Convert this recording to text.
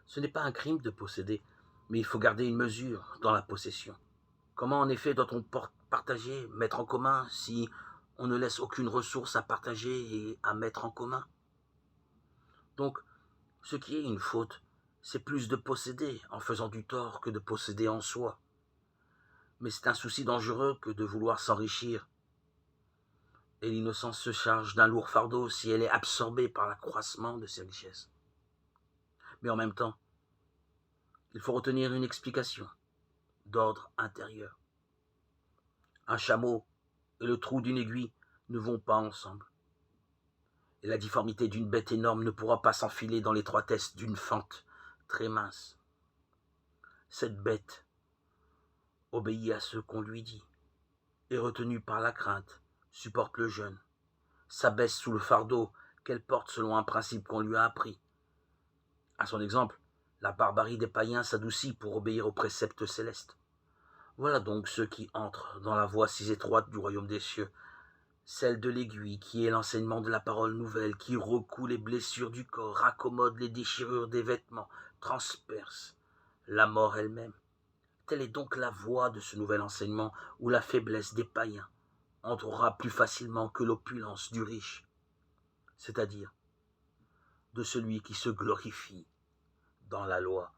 Ce n'est pas un crime de posséder, mais il faut garder une mesure dans la possession. Comment en effet doit-on partager, mettre en commun, si on ne laisse aucune ressource à partager et à mettre en commun? Donc, ce qui est une faute, c'est plus de posséder en faisant du tort que de posséder en soi. Mais c'est un souci dangereux que de vouloir s'enrichir. Et l'innocence se charge d'un lourd fardeau si elle est absorbée par l'accroissement de ses richesses. Mais en même temps, il faut retenir une explication d'ordre intérieur. Un chameau et le trou d'une aiguille ne vont pas ensemble. Et la difformité d'une bête énorme ne pourra pas s'enfiler dans l'étroitesse d'une fente très mince. Cette bête obéit à ce qu'on lui dit, est retenue par la crainte, supporte le jeûne, s'abaisse sous le fardeau qu'elle porte selon un principe qu'on lui a appris. À son exemple, la barbarie des païens s'adoucit pour obéir aux préceptes célestes. Voilà donc ceux qui entrent dans la voie si étroite du royaume des cieux, celle de l'aiguille qui est l'enseignement de la parole nouvelle, qui recoue les blessures du corps, raccommode les déchirures des vêtements, transperce la mort elle-même. Telle est donc la voie de ce nouvel enseignement où la faiblesse des païens entrera plus facilement que l'opulence du riche, c'est-à-dire de celui qui se glorifie dans la loi.